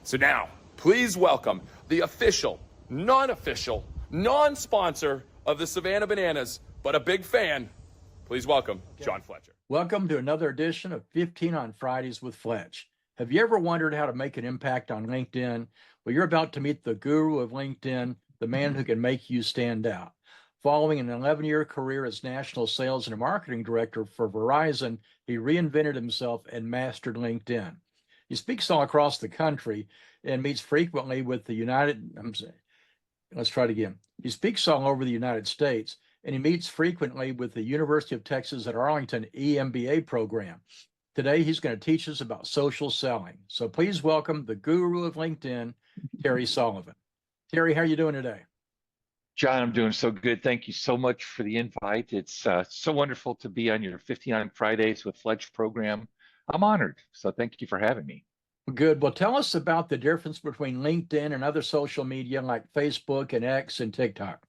So now, please welcome the official, non-official, non-sponsor of the Savannah Bananas, but a big fan. Please welcome John Fletcher. Welcome to another edition of 15 on Fridays with Fletch. Have you ever wondered how to make an impact on LinkedIn? Well, you're about to meet the guru of LinkedIn, the man who can make you stand out. Following an 11-year career as national sales and marketing director for Verizon, he reinvented himself and mastered LinkedIn. He speaks all across the country and meets frequently with the He speaks all over the United States, and he meets frequently with the University of Texas at Arlington EMBA program. Today, he's going to teach us about social selling. So please welcome the guru of LinkedIn, Terry Sullivan. Terry, how are you doing today? John, I'm doing so good. Thank you so much for the invite. It's so wonderful to be on your 15 on Fridays with Fletch program. I'm honored. So thank you for having me. Good. Well, tell us about the difference between LinkedIn and other social media like Facebook and X and TikTok.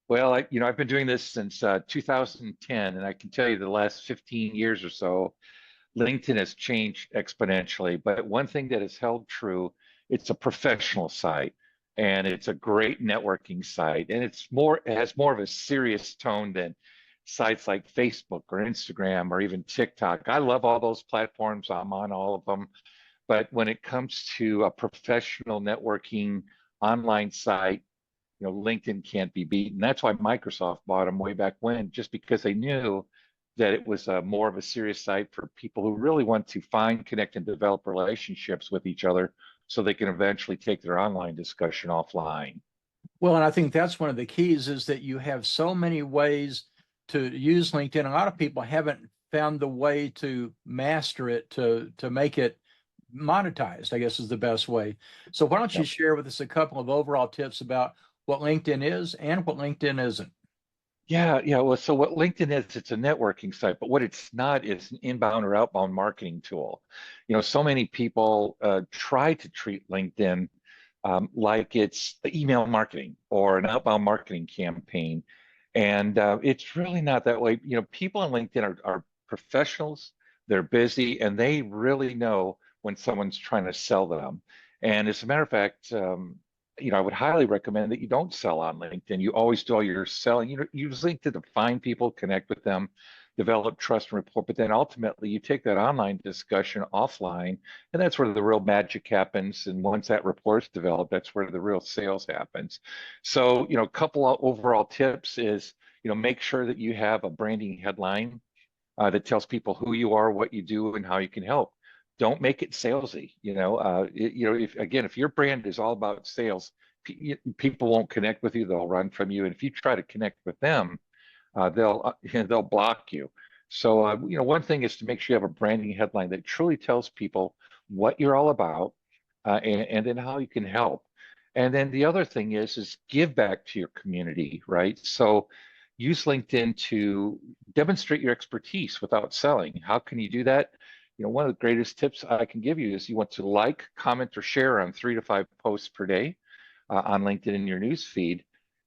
Well, I've been doing this since 2010, and I can tell you the last 15 years or so, LinkedIn has changed exponentially. But one thing that has held true, it's a professional site, and it's a great networking site, and it has more of a serious tone than sites like Facebook or Instagram or even TikTok. I love all those platforms. I'm on all of them. But when it comes to a professional networking online site, LinkedIn can't be beaten. That's why Microsoft bought them way back when, just because they knew that it was more of a serious site for people who really want to find, connect, and develop relationships with each other so they can eventually take their online discussion offline. Well, and I think that's one of the keys is that you have so many ways to use LinkedIn. A lot of people haven't found the way to master it, to make it monetized, I guess is the best way. So why don't you share with us a couple of overall tips about what LinkedIn is and what LinkedIn isn't? Yeah. Well, so what LinkedIn is, it's a networking site, but what it's not is an inbound or outbound marketing tool. So many people try to treat LinkedIn like it's email marketing or an outbound marketing campaign. And it's really not that way. People on LinkedIn are professionals, they're busy, and they really know when someone's trying to sell them. And as a matter of fact, I would highly recommend that you don't sell on LinkedIn. You always do all your selling. You use LinkedIn to find people, connect with them, develop trust and rapport, but then ultimately you take that online discussion offline, and that's where the real magic happens. And once that rapport's developed, that's where the real sales happens. So, a couple of overall tips is, make sure that you have a branding headline that tells people who you are, what you do, and how you can help. Don't make it salesy. If your brand is all about sales, people won't connect with you. They'll run from you. And if you try to connect with them, they'll block you. So, one thing is to make sure you have a branding headline that truly tells people what you're all about, and then how you can help. And then the other thing is give back to your community, right? So use LinkedIn to demonstrate your expertise without selling. How can you do that? One of the greatest tips I can give you is you want to like, comment, or share on 3 to 5 posts per day on LinkedIn in your news feed,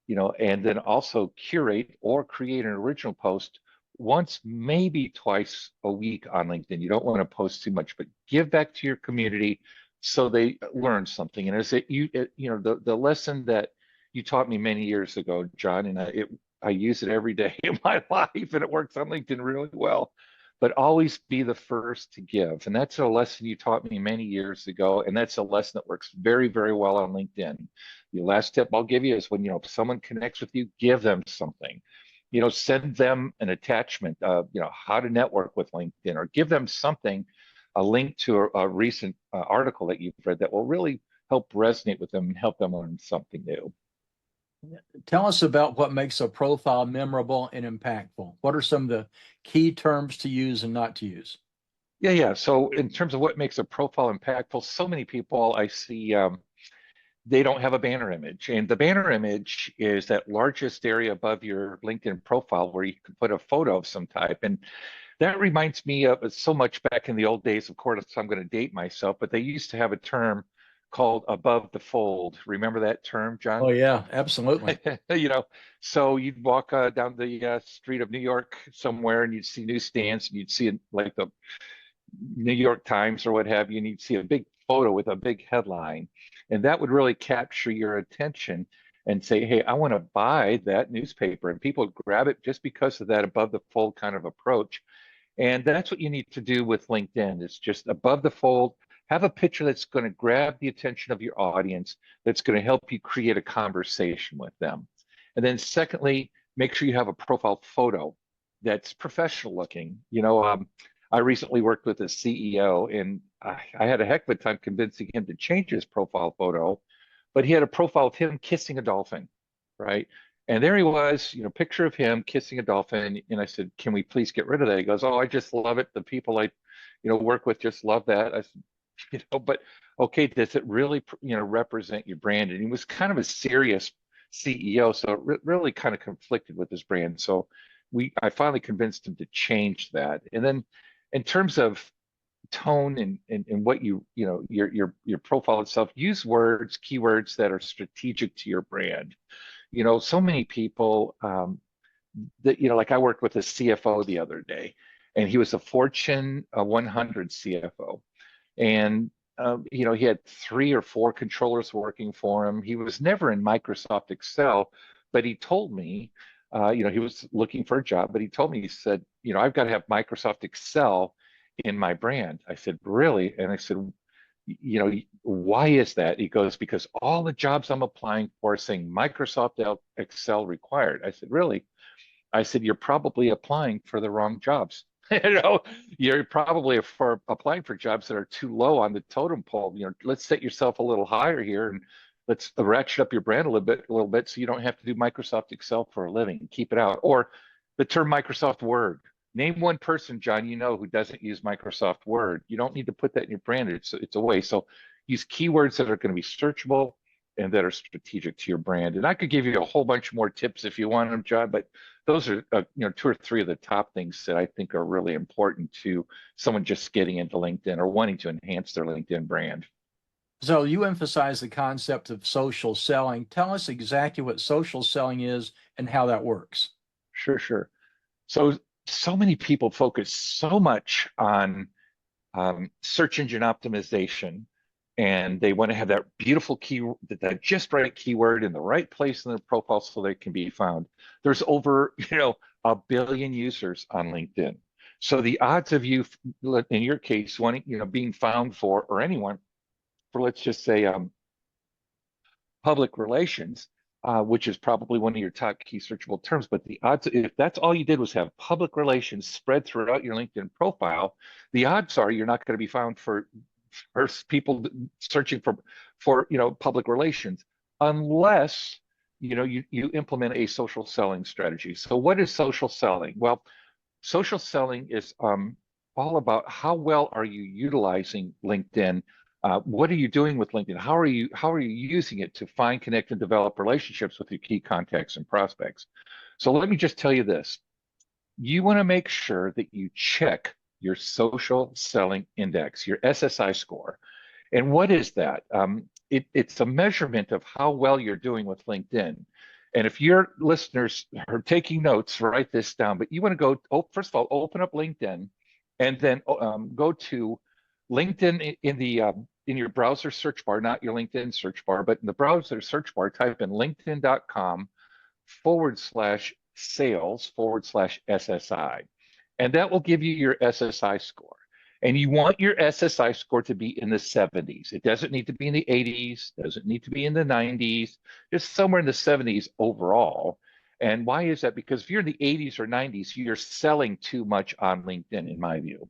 and then also curate or create an original post once, maybe twice a week on LinkedIn. You don't want to post too much, but give back to your community so they learn something. And the lesson that you taught me many years ago, John, and I use it every day in my life, and it works on LinkedIn really well. But always be the first to give. And that's a lesson you taught me many years ago. And that's a lesson that works very, very well on LinkedIn. The last tip I'll give you is when, if someone connects with you, give them something. Send them an attachment of, how to network with LinkedIn, or give them something, a link to a recent article that you've read that will really help resonate with them and help them learn something new. Tell us about what makes a profile memorable and impactful. What are some of the key terms to use and not to use? Yeah. So in terms of what makes a profile impactful, so many people I see, they don't have a banner image. And the banner image is that largest area above your LinkedIn profile where you can put a photo of some type. And that reminds me of so much back in the old days. Of course, I'm going to date myself, but they used to have a term called above the fold. Remember that term, John? Oh, yeah, absolutely. So you'd walk down the street of New York somewhere, and you'd see newsstands, and you'd see like the New York Times or what have you, and you'd see a big photo with a big headline, and that would really capture your attention and say, hey, I want to buy that newspaper. And people grab it just because of that above the fold kind of approach. And that's what you need to do with LinkedIn. It's just above the fold, have a picture that's going to grab the attention of your audience, that's going to help you create a conversation with them. And then secondly, make sure you have a profile photo that's professional looking. I recently worked with a CEO, and I had a heck of a time convincing him to change his profile photo, but he had a profile of him kissing a dolphin, right? And there he was, picture of him kissing a dolphin. And I said, can we please get rid of that? He goes, oh, I just love it. The people I, work with just love that. I said, but okay, does it really, represent your brand? And he was kind of a serious CEO, so it really kind of conflicted with his brand. So I finally convinced him to change that. And then in terms of tone and what your profile itself, use keywords that are strategic to your brand. So many people that, like I worked with a CFO the other day, and he was a Fortune 100 CFO. And, he had 3 or 4 controllers working for him. He was never in Microsoft Excel, but he told me, he was looking for a job, but he told me, he said, I've got to have Microsoft Excel in my brand. I said, really? And I said, why is that? He goes, because all the jobs I'm applying for are saying Microsoft Excel required. I said, really? I said, you're probably applying for the wrong jobs. You're probably applying for jobs that are too low on the totem pole. Let's set yourself a little higher here, and let's ratchet up your brand a little bit so you don't have to do Microsoft Excel for a living. Keep it out. Or the term Microsoft Word. Name one person, John, who doesn't use Microsoft Word. You don't need to put that in your brand. It's a way. So use keywords that are going to be searchable and that are strategic to your brand. And I could give you a whole bunch more tips if you want them, John, but those are 2 or 3 of the top things that I think are really important to someone just getting into LinkedIn or wanting to enhance their LinkedIn brand. So you emphasize the concept of social selling. Tell us exactly what social selling is and how that works. Sure. So many people focus so much on search engine optimization, and they want to have that beautiful that just right keyword in the right place in their profile so they can be found. There's over, 1 billion users on LinkedIn. So the odds of you, in your case, being found for, or anyone, for let's just say public relations, which is probably one of your top key searchable terms. But the odds, if that's all you did was have public relations spread throughout your LinkedIn profile, the odds are you're not going to be found for people searching for public relations, unless you implement a social selling strategy. So what is social selling? Well, social selling is all about how well are you utilizing LinkedIn. What are you doing with LinkedIn? How are you using it to find, connect, and develop relationships with your key contacts and prospects? So let me just tell you this. You want to make sure that you check your social selling index, your SSI score. And what is that? It's a measurement of how well you're doing with LinkedIn. And if your listeners are taking notes, write this down. But you want to go, first of all, open up LinkedIn, and then go to LinkedIn in your browser search bar, not your LinkedIn search bar, but in the browser search bar, type in linkedin.com/sales/SSI. And that will give you your SSI score. And you want your SSI score to be in the 70s. It doesn't need to be in the 80s, doesn't need to be in the 90s, just somewhere in the 70s overall. And why is that? Because if you're in the 80s or 90s, you're selling too much on LinkedIn, in my view.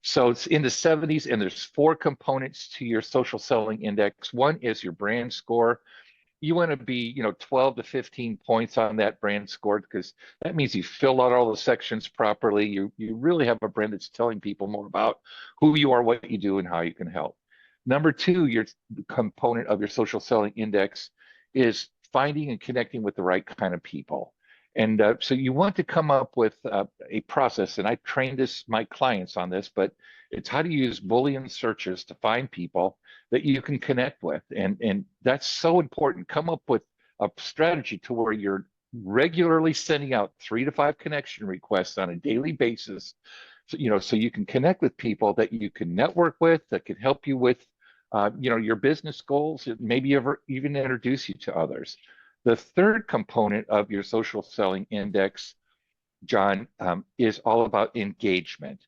So it's in the 70s, and there's 4 components to your social selling index. One is your brand score. You want to be, 12 to 15 points on that brand score, because that means you fill out all the sections properly. You really have a brand that's telling people more about who you are, what you do, and how you can help. Number 2, your component of your social selling index is finding and connecting with the right kind of people. And so you want to come up with a process, and I train my clients on this, but it's how to use Boolean searches to find people that you can connect with. And that's so important. Come up with a strategy to where you're regularly sending out 3 to 5 connection requests on a daily basis, so you can connect with people that you can network with, that can help you with your business goals, maybe ever even introduce you to others. The third component of your social selling index, John, is all about engagement.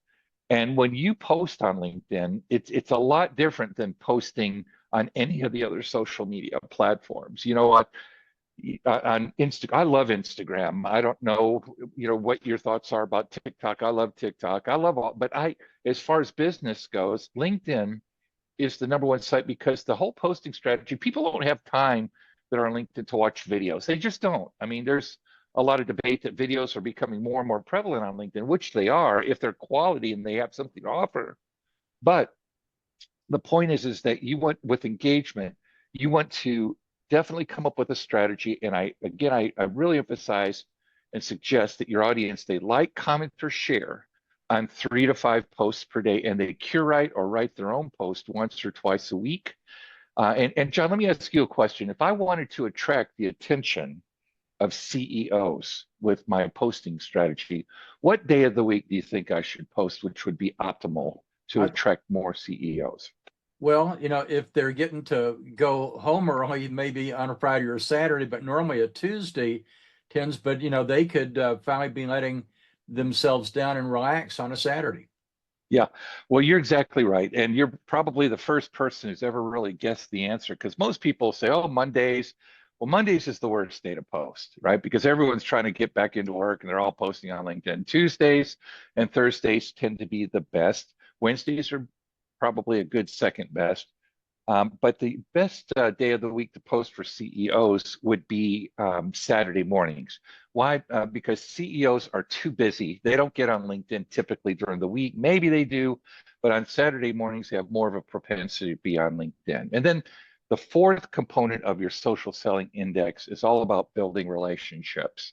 And when you post on LinkedIn, it's a lot different than posting on any of the other social media platforms. You know what? On Insta, I love Instagram. I don't know, what your thoughts are about TikTok. I love TikTok. I love all, but as far as business goes, LinkedIn is the number one site because the whole posting strategy, people don't have time that are on LinkedIn to watch videos. They just don't. I mean, there's a lot of debate that videos are becoming more and more prevalent on LinkedIn, which they are if they're quality and they have something to offer. But the point is that you want, with engagement, you want to definitely come up with a strategy. And I really emphasize and suggest that your audience, they like, comment, or share on 3 to 5 posts per day, and they curate or write their own post once or twice a week. And John, let me ask you a question. If I wanted to attract the attention of CEOs with my posting strategy, what day of the week do you think I should post, which would be optimal to attract more CEOs? Well, if they're getting to go home early, maybe on a Friday or a Saturday, but normally a Tuesday tends, but they could finally be letting themselves down and relax on a Saturday. Yeah, well, you're exactly right. And you're probably the first person who's ever really guessed the answer, because most people say, oh, Mondays. Well, Mondays is the worst day to post, right? Because everyone's trying to get back into work and they're all posting on LinkedIn. Tuesdays and Thursdays tend to be the best. Wednesdays are probably a good second best. But the best day of the week to post for CEOs would be Saturday mornings. Why? Because CEOs are too busy. They don't get on LinkedIn typically during the week. Maybe they do, but on Saturday mornings, they have more of a propensity to be on LinkedIn. And then the fourth component of your social selling index is all about building relationships.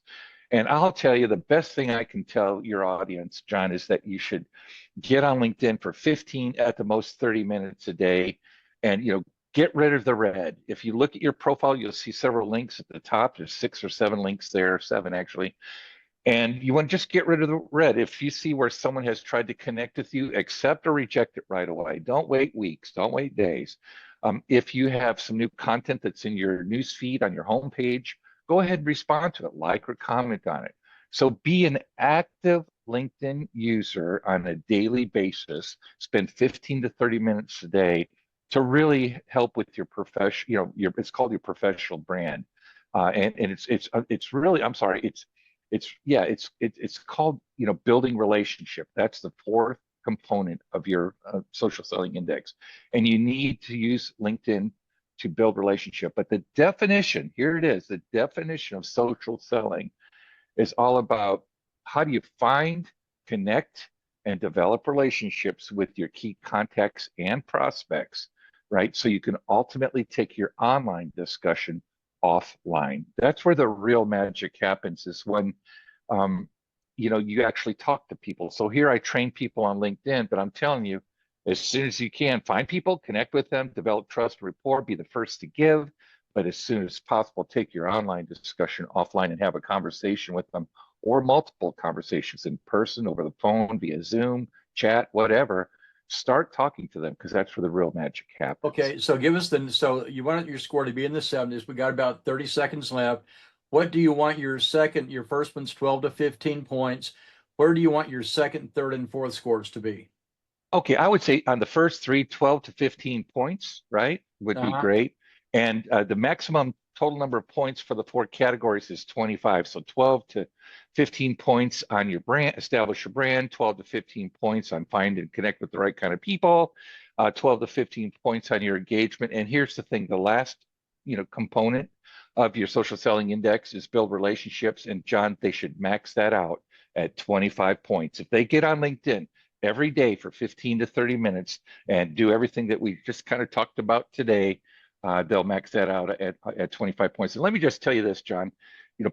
And I'll tell you, the best thing I can tell your audience, John, is that you should get on LinkedIn for 15, at the most 30 minutes a day, and get rid of the red. If you look at your profile, you'll see several links at the top. There's 6 or 7 links there, 7 actually. And you want to just get rid of the red. If you see where someone has tried to connect with you, accept or reject it right away. Don't wait weeks, don't wait days. If you have some new content that's in your news feed on your homepage, go ahead and respond to it, like or comment on it. So be an active LinkedIn user on a daily basis. Spend 15 to 30 minutes a day to really help with your profession. It's called your professional brand, and it's really, I'm sorry, it's called building relationship. That's the fourth component of your social selling index, and you need to use LinkedIn to build relationship. But the definition, here it is, the definition of social selling is all about how do you find, connect, and develop relationships with your key contacts and prospects, right? So you can ultimately take your online discussion offline. That's where the real magic happens, is when you actually talk to people. So here I train people on LinkedIn, but I'm telling you, as soon as you can, find people, connect with them, develop trust, rapport, be the first to give. But as soon as possible, take your online discussion offline and have a conversation with them, or multiple conversations in person, over the phone, via Zoom, chat, whatever. Start talking to them, because that's where the real magic happens. Okay, so give us so you want your score to be in the 70s. We got about 30 seconds left. What do you want your first one's 12 to 15 points. Where do you want your second, third, and fourth scores to be? Okay, I would say on the first 3, 12 to 15 points, right, would be great. And the maximum total number of points for the 4 categories is 25. So 12 to 15 points on your brand, establish your brand, 12 to 15 points on find and connect with the right kind of people, 12 to 15 points on your engagement. And here's the thing, the last component of your social selling index is build relationships. And John, they should max that out at 25 points. If they get on LinkedIn every day for 15 to 30 minutes and do everything that we just kind of talked about today, they'll max that out at 25 points. And let me just tell you this, John,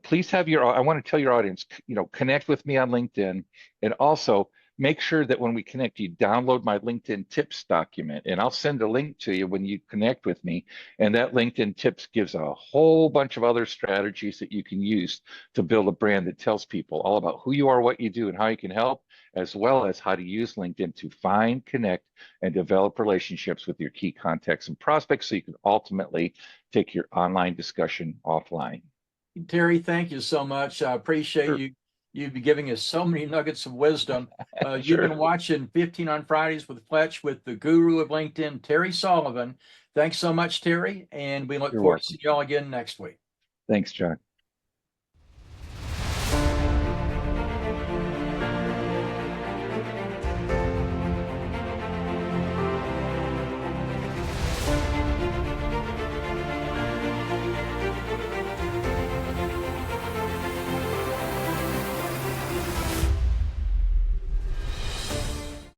please have I want to tell your audience, connect with me on LinkedIn, and also make sure that when we connect, you download my LinkedIn tips document, and I'll send a link to you when you connect with me. And that LinkedIn tips gives a whole bunch of other strategies that you can use to build a brand that tells people all about who you are, what you do, and how you can help, as well as how to use LinkedIn to find, connect, and develop relationships with your key contacts and prospects so you can ultimately take your online discussion offline. Terry, thank you so much. I appreciate Sure. you be giving us so many nuggets of wisdom. You've Sure. been watching 15 on Fridays with Fletch with the guru of LinkedIn, Terry Sullivan. Thanks so much, Terry, and we look You're forward welcome. to seeing y'all again next week. Thanks, John.